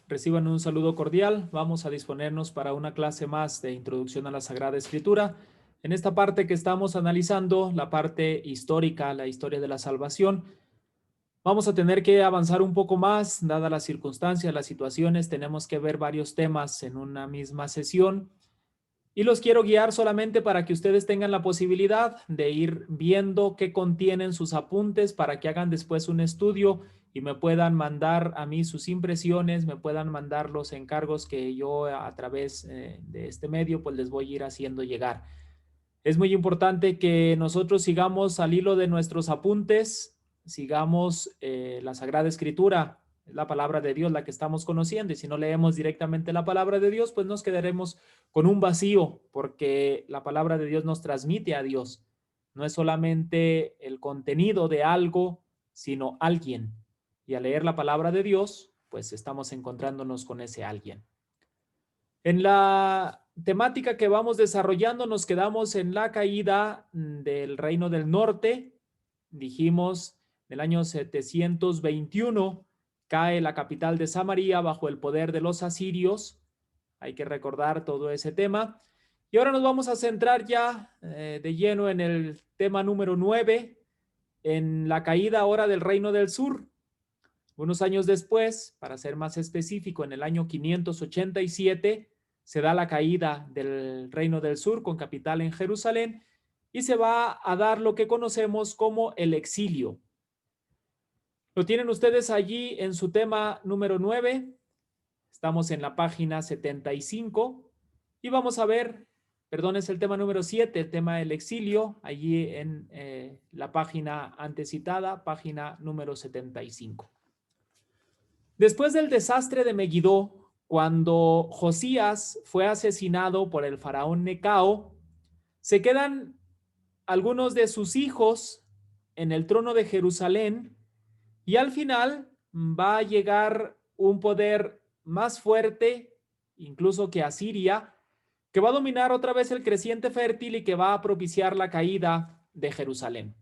Reciban un saludo cordial. Vamos a disponernos para una clase más de Introducción a la Sagrada Escritura. En esta parte que estamos analizando, la parte histórica, la historia de la salvación, vamos a tener que avanzar un poco más, dadas las circunstancias, las situaciones. Tenemos que ver varios temas en una misma sesión. Y los quiero guiar solamente para que ustedes tengan la posibilidad de ir viendo qué contienen sus apuntes para que hagan después un estudio y me puedan mandar a mí sus impresiones, me puedan mandar los encargos que yo a través de este medio pues les voy a ir haciendo llegar. Es muy importante que nosotros sigamos al hilo de nuestros apuntes, sigamos la Sagrada Escritura, la palabra de Dios la que estamos conociendo, y si no leemos directamente la palabra de Dios, pues nos quedaremos con un vacío, porque la palabra de Dios nos transmite a Dios. No es solamente el contenido de algo, sino alguien. Y al leer la palabra de Dios, pues estamos encontrándonos con ese alguien. En la temática que vamos desarrollando nos quedamos en la caída del Reino del Norte. Dijimos, en el año 721 cae la capital de Samaria bajo el poder de los asirios. Hay que recordar todo ese tema. Y ahora nos vamos a centrar ya de lleno en el tema número 9, en la caída ahora del Reino del Sur. Unos años después, para ser más específico, en el año 587, se da la caída del Reino del Sur con capital en Jerusalén y se va a dar lo que conocemos como el exilio. Lo tienen ustedes allí en su tema número 9. Estamos en la página 75 y vamos a ver, perdón, es el tema número 7, el tema del exilio, allí en la página antecitada, página número 75. Después del desastre de Megiddo, cuando Josías fue asesinado por el faraón Necao, se quedan algunos de sus hijos en el trono de Jerusalén y al final va a llegar un poder más fuerte, incluso que Asiria, que va a dominar otra vez el creciente fértil y que va a propiciar la caída de Jerusalén.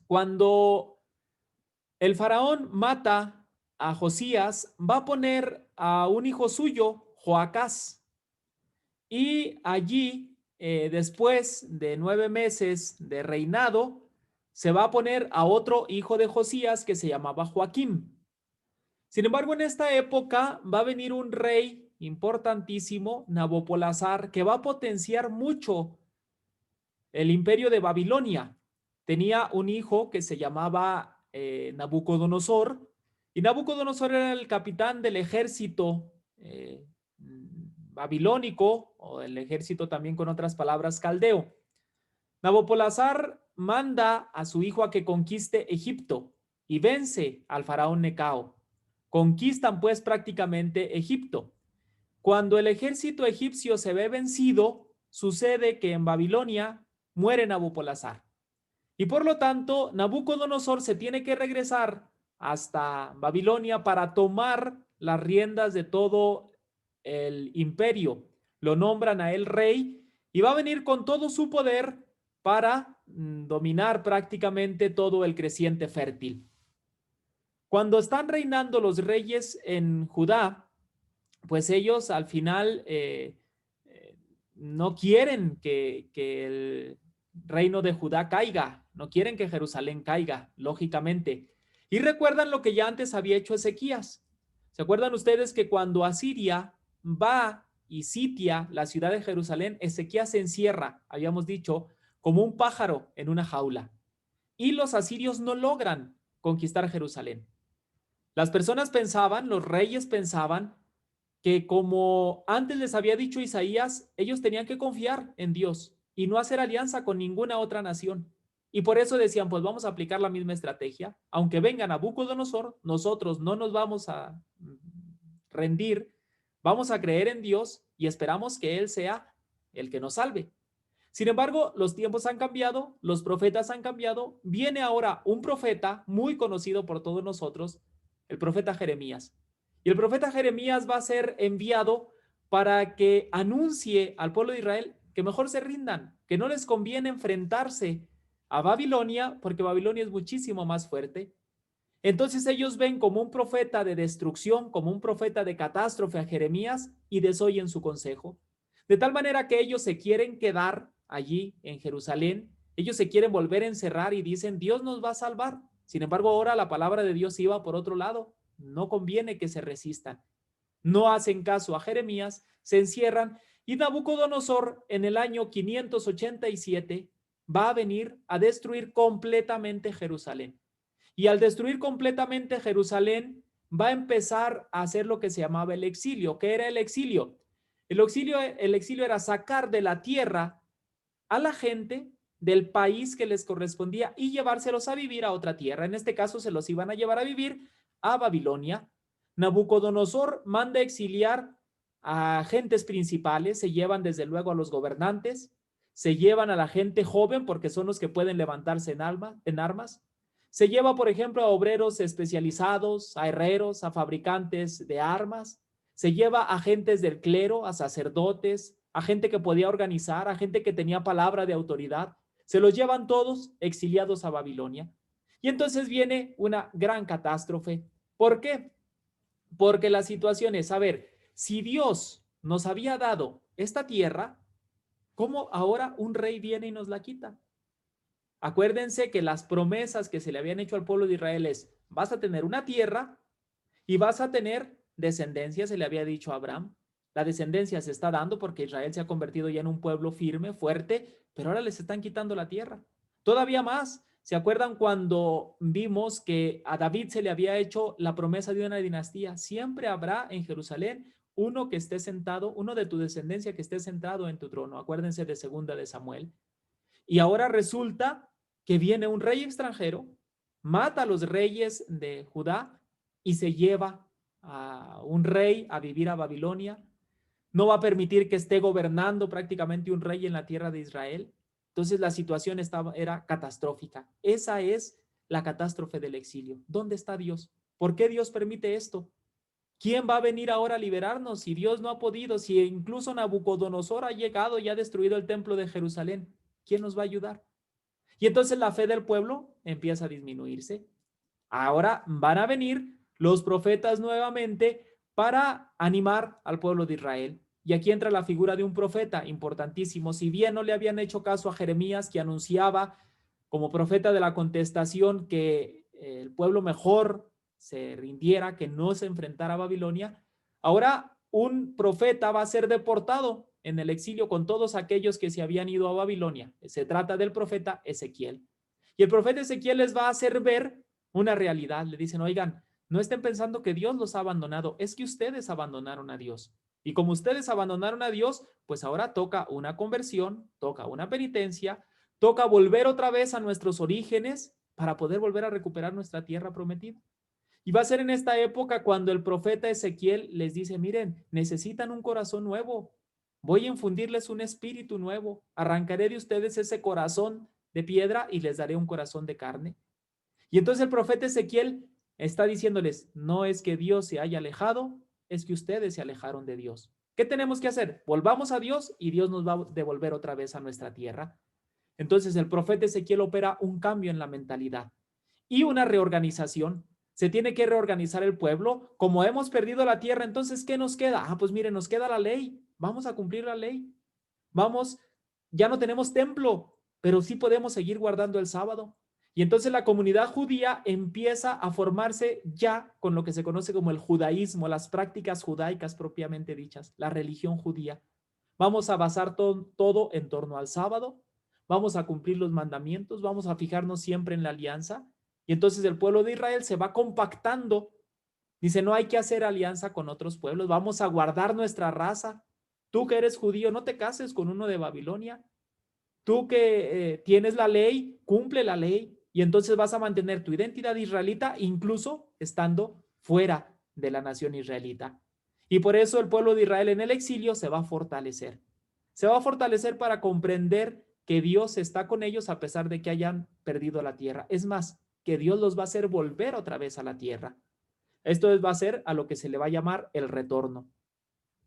Cuando el faraón mata a Josías, va a poner a un hijo suyo, Joacás, y allí, después de 9 meses de reinado, se va a poner a otro hijo de Josías que se llamaba Joaquín. Sin embargo, en esta época va a venir un rey importantísimo, Nabopolassar, que va a potenciar mucho el imperio de Babilonia. Tenía un hijo que se llamaba Nabucodonosor, y Nabucodonosor era el capitán del ejército babilónico, o el ejército también con otras palabras caldeo. Nabopolassar manda a su hijo a que conquiste Egipto y vence al faraón Necao. Conquistan pues prácticamente Egipto. Cuando el ejército egipcio se ve vencido, sucede que en Babilonia muere Nabopolassar. Y por lo tanto, Nabucodonosor se tiene que regresar hasta Babilonia para tomar las riendas de todo el imperio. Lo nombran a él rey y va a venir con todo su poder para dominar prácticamente todo el creciente fértil. Cuando están reinando los reyes en Judá, pues ellos al final no quieren que el reino de Judá caiga, no quieren que Jerusalén caiga, lógicamente. Y recuerdan lo que ya antes había hecho Ezequías. ¿Se acuerdan ustedes que cuando Asiria va y sitia la ciudad de Jerusalén, Ezequías se encierra, habíamos dicho, como un pájaro en una jaula? Y los asirios no logran conquistar Jerusalén. Las personas pensaban, los reyes pensaban, que como antes les había dicho Isaías, ellos tenían que confiar en Dios y no hacer alianza con ninguna otra nación. Y por eso decían, pues vamos a aplicar la misma estrategia. Aunque venga Nabucodonosor, nosotros no nos vamos a rendir, vamos a creer en Dios y esperamos que Él sea el que nos salve. Sin embargo, los tiempos han cambiado, los profetas han cambiado. Viene ahora un profeta muy conocido por todos nosotros, el profeta Jeremías. Y el profeta Jeremías va a ser enviado para que anuncie al pueblo de Israel que mejor se rindan, que no les conviene enfrentarse a Babilonia, porque Babilonia es muchísimo más fuerte, Entonces ellos ven como un profeta de destrucción, como un profeta de catástrofe a Jeremías y desoyen su consejo. De tal manera que ellos se quieren quedar allí en Jerusalén, ellos se quieren volver a encerrar y dicen, Dios nos va a salvar. Sin embargo, ahora la palabra de Dios iba por otro lado. No conviene que se resistan. No hacen caso a Jeremías, se encierran y Nabucodonosor en el año 587 va a venir a destruir completamente Jerusalén. Y al destruir completamente Jerusalén, va a empezar a hacer lo que se llamaba el exilio. ¿Qué era el exilio? El exilio era sacar de la tierra a la gente del país que les correspondía y llevárselos a vivir a otra tierra. En este caso se los iban a llevar a vivir a Babilonia. Nabucodonosor manda exiliar a agentes principales, se llevan desde luego a los gobernantes, se llevan a la gente joven porque son los que pueden levantarse en armas. Se lleva, por ejemplo, a obreros especializados, a herreros, a fabricantes de armas. Se lleva a agentes del clero, a sacerdotes, a gente que podía organizar, a gente que tenía palabra de autoridad. Se los llevan todos exiliados a Babilonia. Y entonces viene una gran catástrofe. ¿Por qué? Porque la situación es, a ver, si Dios nos había dado esta tierra, ¿cómo ahora un rey viene y nos la quita? Acuérdense que las promesas que se le habían hecho al pueblo de Israel es, vas a tener una tierra y vas a tener descendencia, se le había dicho a Abraham. La descendencia se está dando porque Israel se ha convertido ya en un pueblo firme, fuerte, pero ahora les están quitando la tierra. Todavía más, ¿se acuerdan cuando vimos que a David se le había hecho la promesa de una dinastía? Siempre habrá en Jerusalén uno que esté sentado, uno de tu descendencia que esté sentado en tu trono. Acuérdense de segunda de Samuel. Y ahora resulta que viene un rey extranjero, mata a los reyes de Judá y se lleva a un rey a vivir a Babilonia. No va a permitir que esté gobernando prácticamente un rey en la tierra de Israel. Entonces la situación era catastrófica. Esa es la catástrofe del exilio. ¿Dónde está Dios? ¿Por qué Dios permite esto? ¿Quién va a venir ahora a liberarnos si Dios no ha podido? Si incluso Nabucodonosor ha llegado y ha destruido el templo de Jerusalén. ¿Quién nos va a ayudar? Y entonces la fe del pueblo empieza a disminuirse. Ahora van a venir los profetas nuevamente para animar al pueblo de Israel. Y aquí entra la figura de un profeta importantísimo. Si bien no le habían hecho caso a Jeremías, que anunciaba como profeta de la contestación que el pueblo mejor se rindiera, que no se enfrentara a Babilonia, ahora un profeta va a ser deportado en el exilio con todos aquellos que se habían ido a Babilonia. Se trata del profeta Ezequiel. Y el profeta Ezequiel les va a hacer ver una realidad. Le dicen, oigan, no estén pensando que Dios los ha abandonado, es que ustedes abandonaron a Dios. Y como ustedes abandonaron a Dios, pues ahora toca una conversión, toca una penitencia, toca volver otra vez a nuestros orígenes para poder volver a recuperar nuestra tierra prometida. Y va a ser en esta época cuando el profeta Ezequiel les dice, miren, necesitan un corazón nuevo. Voy a infundirles un espíritu nuevo. Arrancaré de ustedes ese corazón de piedra y les daré un corazón de carne. Y entonces el profeta Ezequiel está diciéndoles, no es que Dios se haya alejado, es que ustedes se alejaron de Dios. ¿Qué tenemos que hacer? Volvamos a Dios y Dios nos va a devolver otra vez a nuestra tierra. Entonces el profeta Ezequiel opera un cambio en la mentalidad y una reorganización. Se tiene que reorganizar el pueblo. Como hemos perdido la tierra, entonces, ¿qué nos queda? Pues miren, nos queda la ley. Vamos a cumplir la ley. Vamos, ya no tenemos templo, pero sí podemos seguir guardando el sábado. Y entonces la comunidad judía empieza a formarse ya con lo que se conoce como el judaísmo, las prácticas judaicas propiamente dichas, la religión judía. Vamos a basar todo en torno al sábado, vamos a cumplir los mandamientos, vamos a fijarnos siempre en la alianza. Y entonces el pueblo de Israel se va compactando. Dice, no hay que hacer alianza con otros pueblos, vamos a guardar nuestra raza. Tú que eres judío, no te cases con uno de Babilonia. Tú que tienes la ley, cumple la ley y entonces vas a mantener tu identidad israelita incluso estando fuera de la nación israelita. Y por eso el pueblo de Israel en el exilio se va a fortalecer. Se va a fortalecer para comprender que Dios está con ellos a pesar de que hayan perdido la tierra. Es más, que Dios los va a hacer volver otra vez a la tierra. Esto va a ser a lo que se le va a llamar el retorno.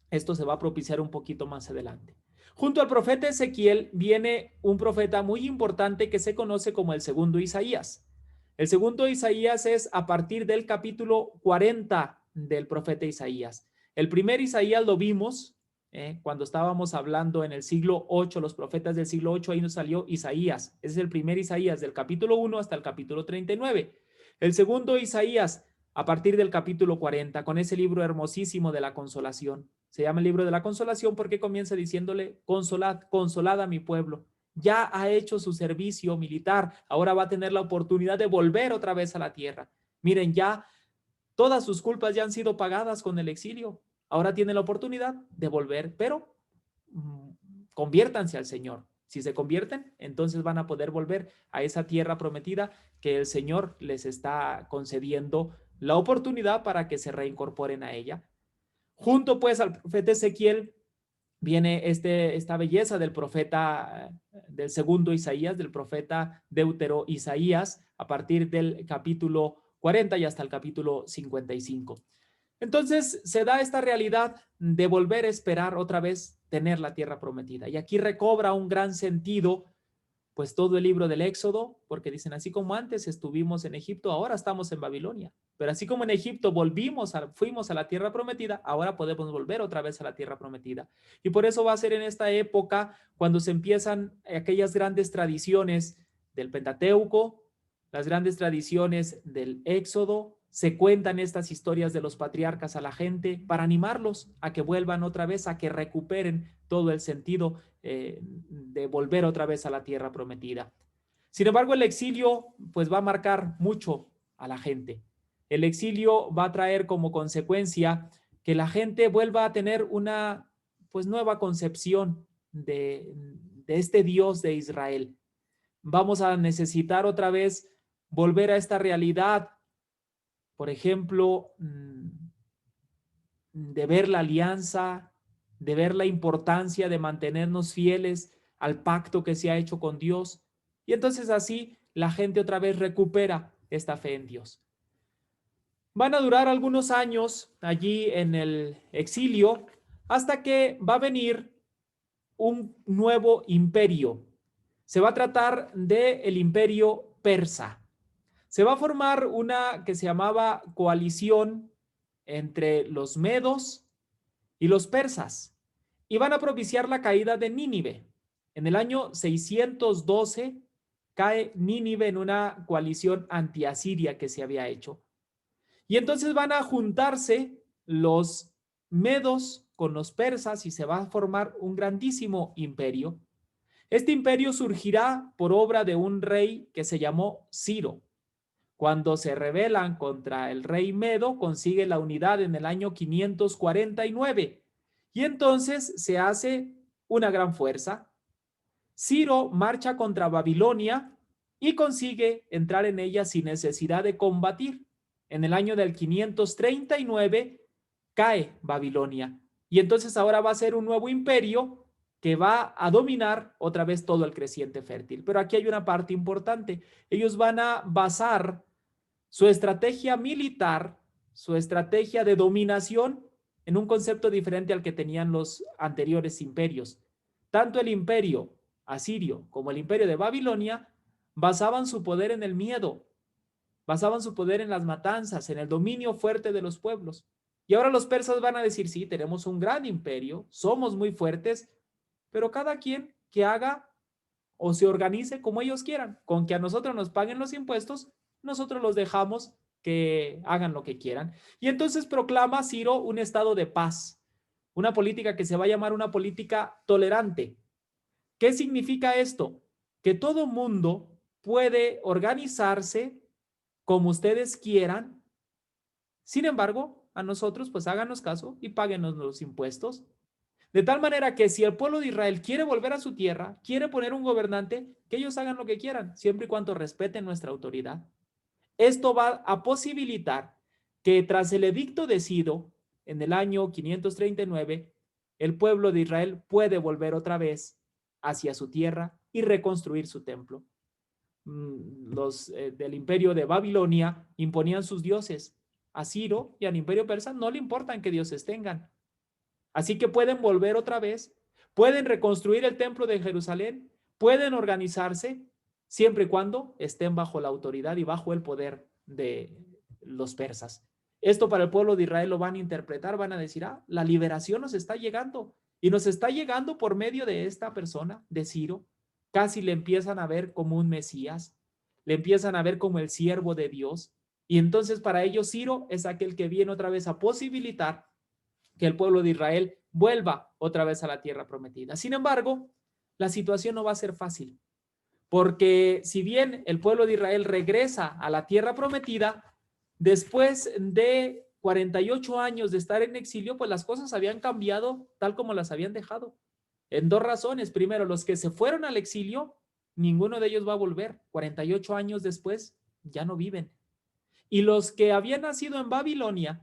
Esto se va a propiciar un poquito más adelante. Junto al profeta Ezequiel viene un profeta muy importante que se conoce como el segundo Isaías. El segundo Isaías es a partir del capítulo 40 del profeta Isaías. El primer Isaías lo vimos cuando estábamos hablando en el siglo 8, los profetas del siglo 8, ahí nos salió Isaías. Ese es el primer Isaías, del capítulo 1 hasta el capítulo 39. El segundo Isaías, a partir del capítulo 40, con ese libro hermosísimo de la consolación. Se llama el libro de la consolación porque comienza diciéndole: consolad, consolad a mi pueblo. Ya ha hecho su servicio militar, ahora va a tener la oportunidad de volver otra vez a la tierra. Miren, ya todas sus culpas ya han sido pagadas con el exilio. Ahora tiene la oportunidad de volver, pero conviértanse al Señor. Si se convierten, entonces van a poder volver a esa tierra prometida que el Señor les está concediendo la oportunidad para que se reincorporen a ella. Junto pues al profeta Ezequiel viene esta belleza del profeta, del segundo Isaías, del profeta deutero Isaías, a partir del capítulo 40 y hasta el capítulo 55. Entonces se da esta realidad de volver a esperar otra vez tener la tierra prometida. Y aquí recobra un gran sentido pues todo el libro del Éxodo, porque dicen, así como antes estuvimos en Egipto, ahora estamos en Babilonia. Pero así como en Egipto fuimos a la tierra prometida, ahora podemos volver otra vez a la tierra prometida. Y por eso va a ser en esta época cuando se empiezan aquellas grandes tradiciones del Pentateuco, las grandes tradiciones del Éxodo, se cuentan estas historias de los patriarcas a la gente para animarlos a que vuelvan otra vez, a que recuperen todo el sentido de volver otra vez a la tierra prometida. Sin embargo, el exilio pues va a marcar mucho a la gente. El exilio va a traer como consecuencia que la gente vuelva a tener una pues nueva concepción de este Dios de Israel. Vamos a necesitar otra vez volver a esta realidad, por ejemplo, de ver la alianza, de ver la importancia de mantenernos fieles al pacto que se ha hecho con Dios. Y entonces así la gente otra vez recupera esta fe en Dios. Van a durar algunos años allí en el exilio hasta que va a venir un nuevo imperio. Se va a tratar del imperio persa. Se va a formar una que se llamaba coalición entre los medos y los persas, y van a propiciar la caída de Nínive. En el año 612 cae Nínive en una coalición anti-asiria que se había hecho. Y entonces van a juntarse los medos con los persas y se va a formar un grandísimo imperio. Este imperio surgirá por obra de un rey que se llamó Ciro. Cuando se rebelan contra el rey Medo, consigue la unidad en el año 549 y entonces se hace una gran fuerza. Ciro marcha contra Babilonia y consigue entrar en ella sin necesidad de combatir. En el año del 539 cae Babilonia y entonces ahora va a ser un nuevo imperio que va a dominar otra vez todo el creciente fértil. Pero aquí hay una parte importante. Ellos van a basar su estrategia militar, su estrategia de dominación en un concepto diferente al que tenían los anteriores imperios. Tanto el imperio asirio como el imperio de Babilonia basaban su poder en el miedo, basaban su poder en las matanzas, en el dominio fuerte de los pueblos. Y ahora los persas van a decir, sí, tenemos un gran imperio, somos muy fuertes, pero cada quien que haga o se organice como ellos quieran, con que a nosotros nos paguen los impuestos, nosotros los dejamos que hagan lo que quieran. Y entonces proclama Ciro un estado de paz, una política que se va a llamar una política tolerante. ¿Qué significa esto? Que todo mundo puede organizarse como ustedes quieran. Sin embargo, a nosotros pues háganos caso y páguenos los impuestos. De tal manera que si el pueblo de Israel quiere volver a su tierra, quiere poner un gobernante, que ellos hagan lo que quieran, siempre y cuando respeten nuestra autoridad. Esto va a posibilitar que tras el edicto de Ciro, en el año 539, el pueblo de Israel puede volver otra vez hacia su tierra y reconstruir su templo. Los del imperio de Babilonia imponían sus dioses. A Ciro y al imperio persa no le importan qué dioses tengan. Así que pueden volver otra vez, pueden reconstruir el templo de Jerusalén, pueden organizarse siempre y cuando estén bajo la autoridad y bajo el poder de los persas. Esto para el pueblo de Israel lo van a interpretar, van a decir, ah, la liberación nos está llegando y nos está llegando por medio de esta persona, de Ciro. Casi le empiezan a ver como un Mesías, le empiezan a ver como el siervo de Dios. Y entonces para ellos Ciro es aquel que viene otra vez a posibilitar que el pueblo de Israel vuelva otra vez a la tierra prometida. Sin embargo, la situación no va a ser fácil, porque si bien el pueblo de Israel regresa a la tierra prometida, después de 48 años de estar en exilio, pues las cosas habían cambiado tal como las habían dejado. En dos razones. Primero, los que se fueron al exilio, ninguno de ellos va a volver. 48 años después, ya no viven. Y los que habían nacido en Babilonia,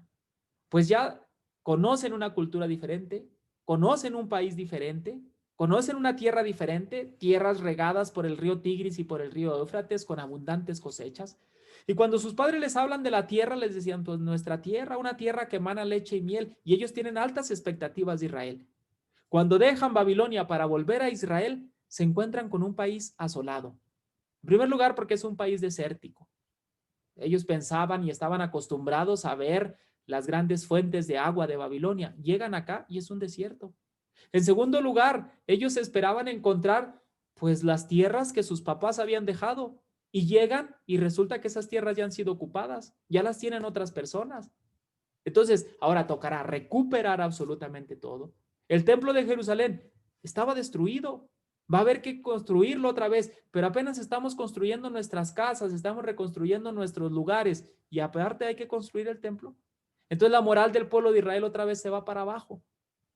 pues ya conocen una cultura diferente, conocen un país diferente, conocen una tierra diferente, tierras regadas por el río Tigris y por el río Éufrates con abundantes cosechas. Y cuando sus padres les hablan de la tierra, les decían, pues nuestra tierra, una tierra que emana leche y miel, y ellos tienen altas expectativas de Israel. Cuando dejan Babilonia para volver a Israel, se encuentran con un país asolado. En primer lugar, porque es un país desértico. Ellos pensaban y estaban acostumbrados a ver las grandes fuentes de agua de Babilonia. Llegan acá y es un desierto. En segundo lugar, ellos esperaban encontrar pues las tierras que sus papás habían dejado y llegan y resulta que esas tierras ya han sido ocupadas, ya las tienen otras personas. Entonces, ahora tocará recuperar absolutamente todo. El templo de Jerusalén estaba destruido. Va a haber que construirlo otra vez, pero apenas estamos construyendo nuestras casas, estamos reconstruyendo nuestros lugares y aparte hay que construir el templo. Entonces la moral del pueblo de Israel otra vez se va para abajo.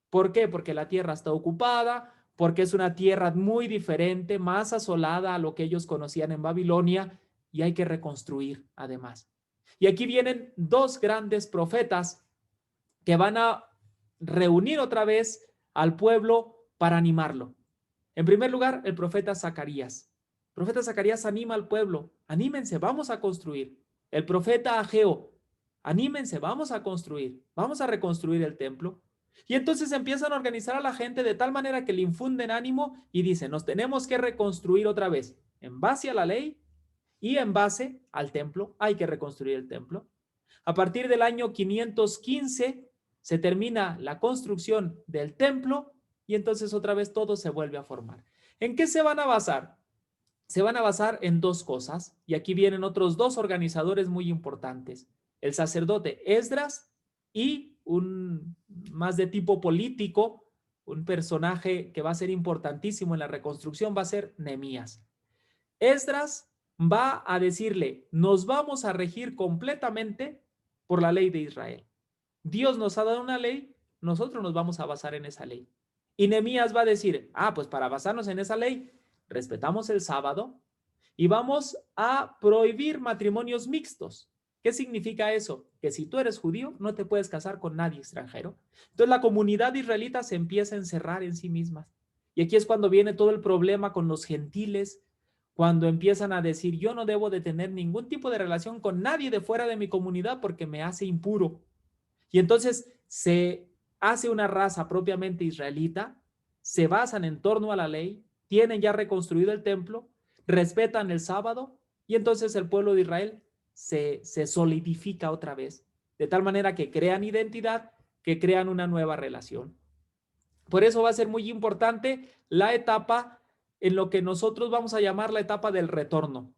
¿Por qué? Porque la tierra está ocupada, porque es una tierra muy diferente, más asolada a lo que ellos conocían en Babilonia y hay que reconstruir además. Y aquí vienen dos grandes profetas que van a reunir otra vez al pueblo para animarlo. En primer lugar, el profeta Zacarías. El profeta Zacarías anima al pueblo, anímense, vamos a construir. El profeta Ageo, anímense, vamos a construir, vamos a reconstruir el templo. Y entonces empiezan a organizar a la gente de tal manera que le infunden ánimo y dicen, nos tenemos que reconstruir otra vez, en base a la ley y en base al templo, hay que reconstruir el templo. A partir del año 515 se termina la construcción del templo y entonces otra vez todo se vuelve a formar. ¿En qué se van a basar? Se van a basar en dos cosas y aquí vienen otros dos organizadores muy importantes. El sacerdote Esdras y un más de tipo político, un personaje que va a ser importantísimo en la reconstrucción va a ser Nehemías. Esdras va a decirle, nos vamos a regir completamente por la ley de Israel. Dios nos ha dado una ley, nosotros nos vamos a basar en esa ley. Y Nehemías va a decir, pues para basarnos en esa ley, respetamos el sábado y vamos a prohibir matrimonios mixtos. ¿Qué significa eso? Que si tú eres judío, no te puedes casar con nadie extranjero. Entonces la comunidad israelita se empieza a encerrar en sí misma. Y aquí es cuando viene todo el problema con los gentiles, cuando empiezan a decir, yo no debo de tener ningún tipo de relación con nadie de fuera de mi comunidad porque me hace impuro. Y entonces se hace una raza propiamente israelita, se basan en torno a la ley, tienen ya reconstruido el templo, respetan el sábado y entonces el pueblo de Israel se solidifica otra vez, de tal manera que crean identidad, que crean una nueva relación. Por eso va a ser muy importante la etapa en lo que nosotros vamos a llamar la etapa del retorno.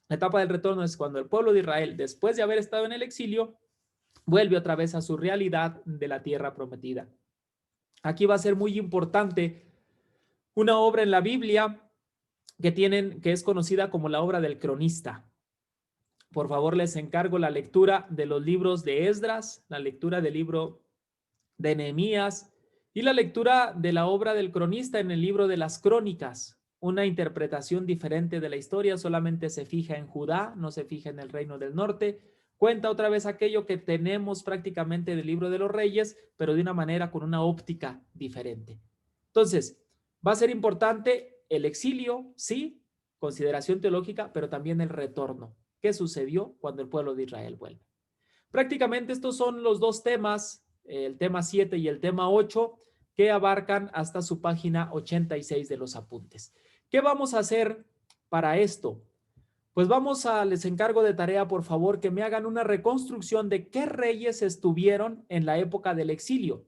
La etapa del retorno es cuando el pueblo de Israel, después de haber estado en el exilio, vuelve otra vez a su realidad de la tierra prometida. Aquí va a ser muy importante una obra en la Biblia que es conocida como la obra del cronista. Por favor, les encargo la lectura de los libros de Esdras, la lectura del libro de Nehemías y la lectura de la obra del cronista en el libro de las Crónicas. Una interpretación diferente de la historia, solamente se fija en Judá, no se fija en el reino del norte. Cuenta otra vez aquello que tenemos prácticamente del libro de los Reyes, pero de una manera con una óptica diferente. Entonces, va a ser importante el exilio, sí, consideración teológica, pero también el retorno. ¿Qué sucedió cuando el pueblo de Israel vuelve? Prácticamente estos son los dos temas, el tema 7 y el tema 8, que abarcan hasta su página 86 de los apuntes. ¿Qué vamos a hacer para esto? Pues les encargo de tarea, por favor, que me hagan una reconstrucción de qué reyes estuvieron en la época del exilio.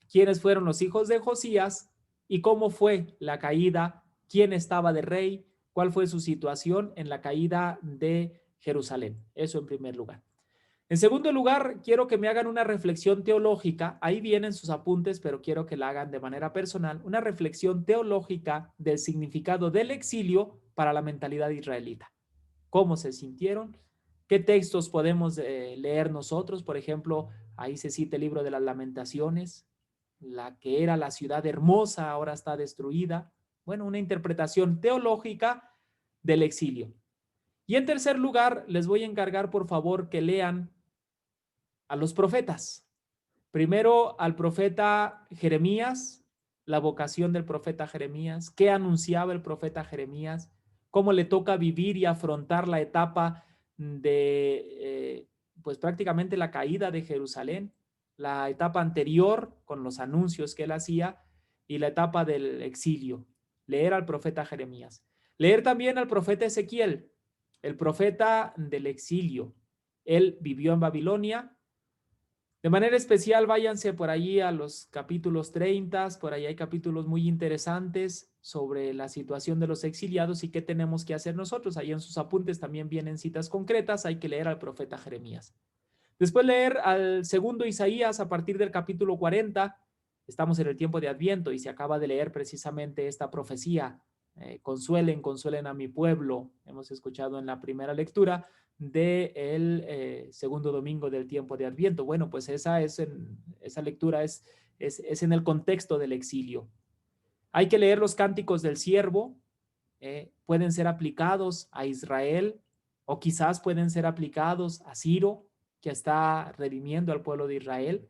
¿Quiénes fueron los hijos de Josías y cómo fue la caída? ¿Quién estaba de rey? ¿Cuál fue su situación en la caída de Jerusalén? Eso en primer lugar. En segundo lugar, quiero que me hagan una reflexión teológica. Ahí vienen sus apuntes, pero quiero que la hagan de manera personal. Una reflexión teológica del significado del exilio para la mentalidad israelita. ¿Cómo se sintieron? ¿Qué textos podemos leer nosotros? Por ejemplo, ahí se cita el libro de las Lamentaciones, la que era la ciudad hermosa ahora está destruida. Bueno, una interpretación teológica del exilio. Y en tercer lugar, les voy a encargar, por favor, que lean a los profetas. Primero al profeta Jeremías, la vocación del profeta Jeremías, qué anunciaba el profeta Jeremías, cómo le toca vivir y afrontar la etapa de, pues prácticamente la caída de Jerusalén, la etapa anterior con los anuncios que él hacía y la etapa del exilio. Leer al profeta Jeremías. Leer también al profeta Ezequiel, el profeta del exilio. Él vivió en Babilonia. De manera especial, váyanse por allí a los capítulos 30, por ahí hay capítulos muy interesantes sobre la situación de los exiliados y qué tenemos que hacer nosotros. Ahí en sus apuntes también vienen citas concretas, hay que leer al profeta Jeremías. Después leer al segundo Isaías a partir del capítulo 40. Estamos en el tiempo de Adviento y se acaba de leer precisamente esta profecía. Consuelen, consuelen a mi pueblo. Hemos escuchado en la primera lectura del segundo domingo del tiempo de Adviento. Bueno, pues esa lectura es en el contexto del exilio. Hay que leer los cánticos del siervo. Pueden ser aplicados a Israel o quizás pueden ser aplicados a Ciro, que está redimiendo al pueblo de Israel.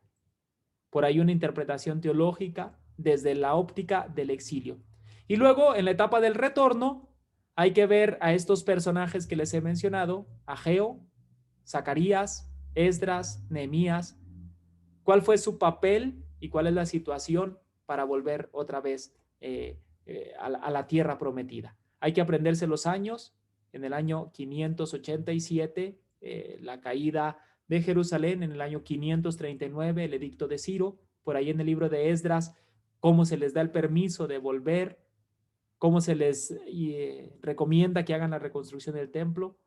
Por ahí una interpretación teológica desde la óptica del exilio. Y luego, en la etapa del retorno, hay que ver a estos personajes que les he mencionado, Ageo, Zacarías, Esdras, Nehemías, cuál fue su papel y cuál es la situación para volver otra vez a la tierra prometida. Hay que aprenderse los años. En el año 587, la caída de Jerusalén, en el año 539, el edicto de Ciro, por ahí en el libro de Esdras, cómo se les da el permiso de volver, cómo se les recomienda que hagan la reconstrucción del templo.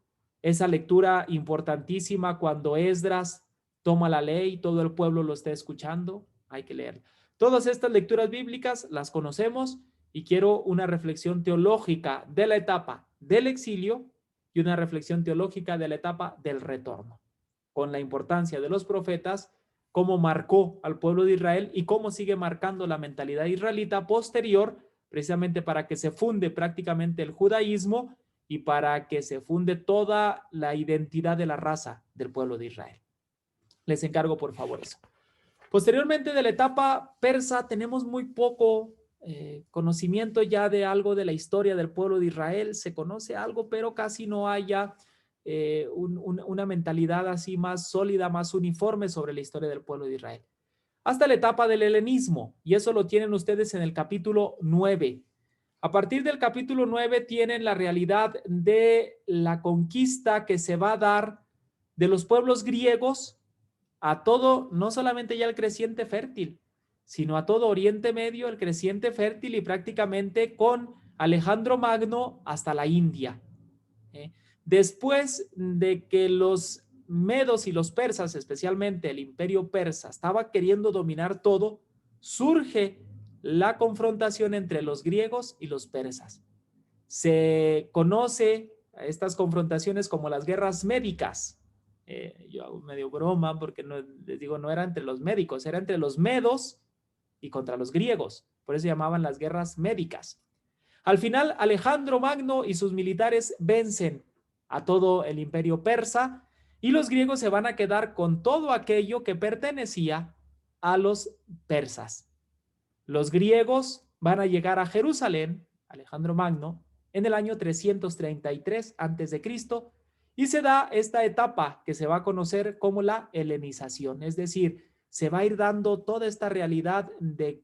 Esa lectura importantísima cuando Esdras toma la ley, todo el pueblo lo está escuchando, hay que leer. Todas estas lecturas bíblicas las conocemos y quiero una reflexión teológica de la etapa del exilio y una reflexión teológica de la etapa del retorno, con la importancia de los profetas, cómo marcó al pueblo de Israel y cómo sigue marcando la mentalidad israelita posterior, precisamente para que se funde prácticamente el judaísmo y para que se funde toda la identidad de la raza del pueblo de Israel. Les encargo, por favor, eso. Posteriormente de la etapa persa tenemos muy poco conocimiento ya de algo de la historia del pueblo de Israel. Se conoce algo, pero casi no haya una mentalidad así más sólida, más uniforme sobre la historia del pueblo de Israel. Hasta la etapa del helenismo, y eso lo tienen ustedes en el capítulo 9. A partir del capítulo 9 tienen la realidad de la conquista que se va a dar de los pueblos griegos a todo, no solamente ya el creciente fértil, sino a todo Oriente Medio, el creciente fértil y prácticamente con Alejandro Magno hasta la India. Después de que los medos y los persas, especialmente el imperio persa, estaba queriendo dominar todo, surge la confrontación entre los griegos y los persas. Se conoce a estas confrontaciones como las guerras médicas. Yo hago medio broma porque no, les digo, no era entre los médicos, era entre los medos y contra los griegos. Por eso se llamaban las guerras médicas. Al final, Alejandro Magno y sus militares vencen a todo el imperio persa y los griegos se van a quedar con todo aquello que pertenecía a los persas. Los griegos van a llegar a Jerusalén, Alejandro Magno, en el año 333 a.C. y se da esta etapa que se va a conocer como la helenización, es decir, se va a ir dando toda esta realidad de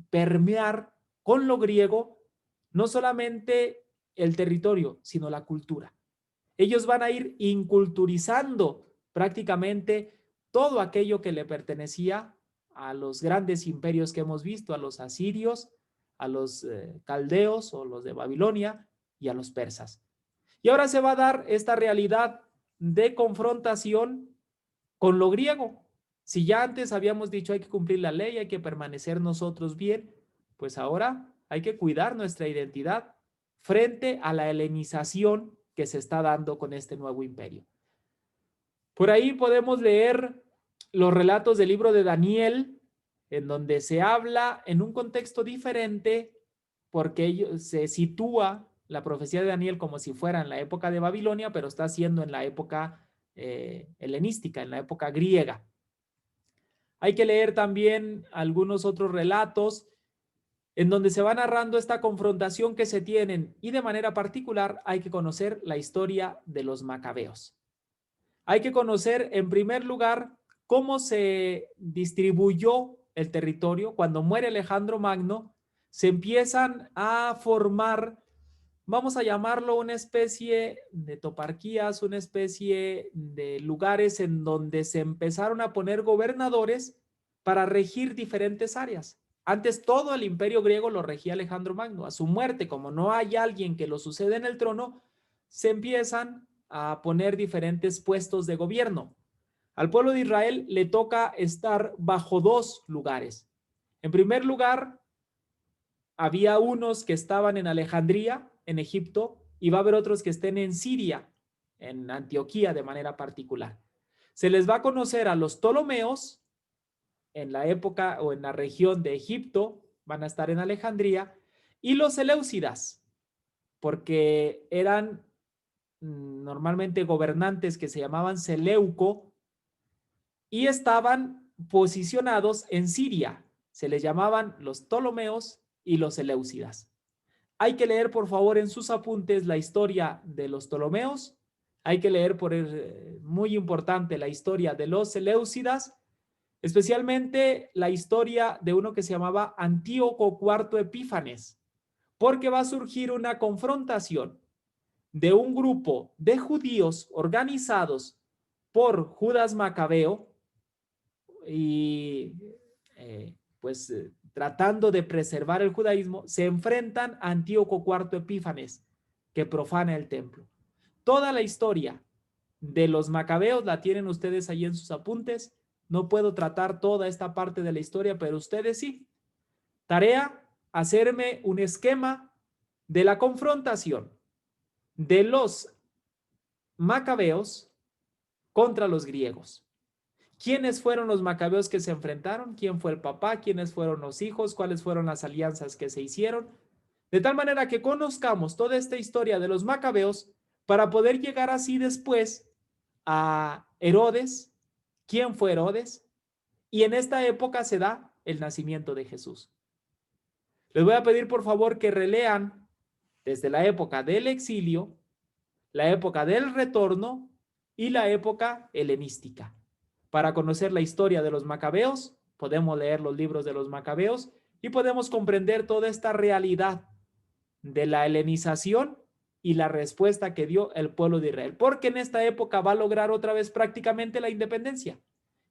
permear con lo griego, no solamente el territorio, sino la cultura. Ellos van a ir inculturizando prácticamente todo aquello que le pertenecía a los grandes imperios que hemos visto, a los asirios, a los caldeos o los de Babilonia y a los persas. Y ahora se va a dar esta realidad de confrontación con lo griego. Si ya antes habíamos dicho hay que cumplir la ley, hay que permanecer nosotros bien, pues ahora hay que cuidar nuestra identidad frente a la helenización que se está dando con este nuevo imperio. Por ahí podemos leer los relatos del libro de Daniel, en donde se habla en un contexto diferente, porque se sitúa la profecía de Daniel como si fuera en la época de Babilonia, pero está siendo en la época helenística, en la época griega. Hay que leer también algunos otros relatos en donde se va narrando esta confrontación que se tienen, y de manera particular hay que conocer la historia de los macabeos. Hay que conocer en primer lugar cómo se distribuyó el territorio. Cuando muere Alejandro Magno, se empiezan a formar, vamos a llamarlo una especie de toparquías, una especie de lugares en donde se empezaron a poner gobernadores para regir diferentes áreas. Antes todo el imperio griego lo regía Alejandro Magno. A su muerte, como no hay alguien que lo suceda en el trono, se empiezan a poner diferentes puestos de gobierno. Al pueblo de Israel le toca estar bajo dos lugares. En primer lugar, había unos que estaban en Alejandría, en Egipto, y va a haber otros que estén en Siria, en Antioquía de manera particular. Se les va a conocer a los Ptolomeos en la época o en la región de Egipto, van a estar en Alejandría, y los Seleucidas, porque eran normalmente gobernantes que se llamaban Seleuco y estaban posicionados en Siria. Se les llamaban los Ptolomeos y los Seleucidas. Hay que leer, por favor, en sus apuntes la historia de los Ptolomeos. Hay que leer, muy importante, la historia de los Seleucidas, especialmente la historia de uno que se llamaba Antíoco IV Epífanes, porque va a surgir una confrontación de un grupo de judíos organizados por Judas Macabeo y tratando de preservar el judaísmo, se enfrentan a Antíoco IV Epífanes, que profana el templo. Toda la historia de los macabeos la tienen ustedes ahí en sus apuntes. No puedo tratar toda esta parte de la historia, pero ustedes sí. Tarea, hacerme un esquema de la confrontación de los macabeos contra los griegos. ¿Quiénes fueron los macabeos que se enfrentaron? ¿Quién fue el papá? ¿Quiénes fueron los hijos? ¿Cuáles fueron las alianzas que se hicieron? De tal manera que conozcamos toda esta historia de los macabeos para poder llegar así después a Herodes. ¿Quién fue Herodes? Y en esta época se da el nacimiento de Jesús. Les voy a pedir por favor que relean desde la época del exilio, la época del retorno y la época helenística. Para conocer la historia de los macabeos, podemos leer los libros de los macabeos y podemos comprender toda esta realidad de la helenización y la respuesta que dio el pueblo de Israel, porque en esta época va a lograr otra vez prácticamente la independencia.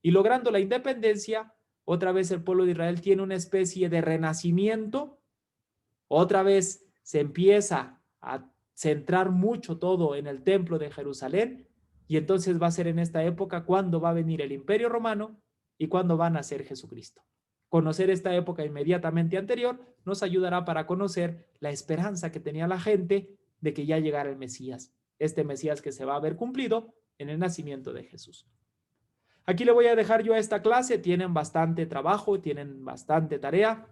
Y logrando la independencia, otra vez el pueblo de Israel tiene una especie de renacimiento, otra vez se empieza a centrar mucho todo en el templo de Jerusalén, y entonces va a ser en esta época cuando va a venir el Imperio Romano y cuando va a nacer Jesucristo. Conocer esta época inmediatamente anterior nos ayudará para conocer la esperanza que tenía la gente de que ya llegara el Mesías, este Mesías que se va a ver cumplido en el nacimiento de Jesús. Aquí le voy a dejar yo a esta clase, tienen bastante trabajo, tienen bastante tarea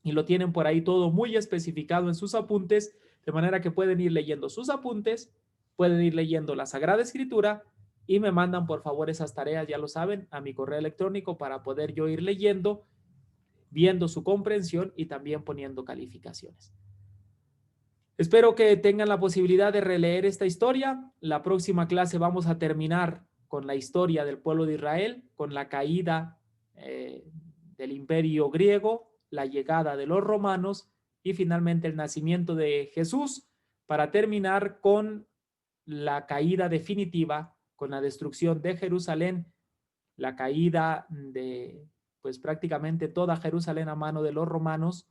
y lo tienen por ahí todo muy especificado en sus apuntes, de manera que pueden ir leyendo sus apuntes, pueden ir leyendo la Sagrada Escritura y me mandan por favor esas tareas, ya lo saben, a mi correo electrónico para poder yo ir leyendo, viendo su comprensión y también poniendo calificaciones. Espero que tengan la posibilidad de releer esta historia. La próxima clase vamos a terminar con la historia del pueblo de Israel, con la caída del imperio griego, la llegada de los romanos y finalmente el nacimiento de Jesús, para terminar con la caída definitiva, con la destrucción de Jerusalén, la caída de pues prácticamente toda Jerusalén a mano de los romanos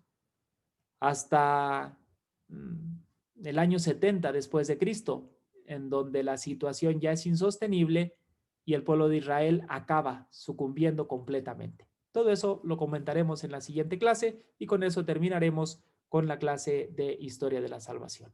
hasta el año 70 después de Cristo, en donde la situación ya es insostenible y el pueblo de Israel acaba sucumbiendo completamente. Todo eso lo comentaremos en la siguiente clase y con eso terminaremos con la clase de Historia de la Salvación.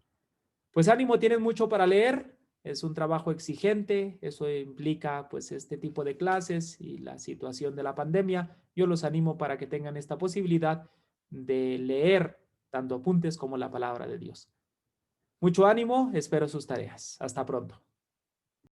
Pues ánimo, tienen mucho para leer, es un trabajo exigente, eso implica pues este tipo de clases y la situación de la pandemia. Yo los animo para que tengan esta posibilidad de leer tanto apuntes como la palabra de Dios. Mucho ánimo, espero sus tareas. Hasta pronto.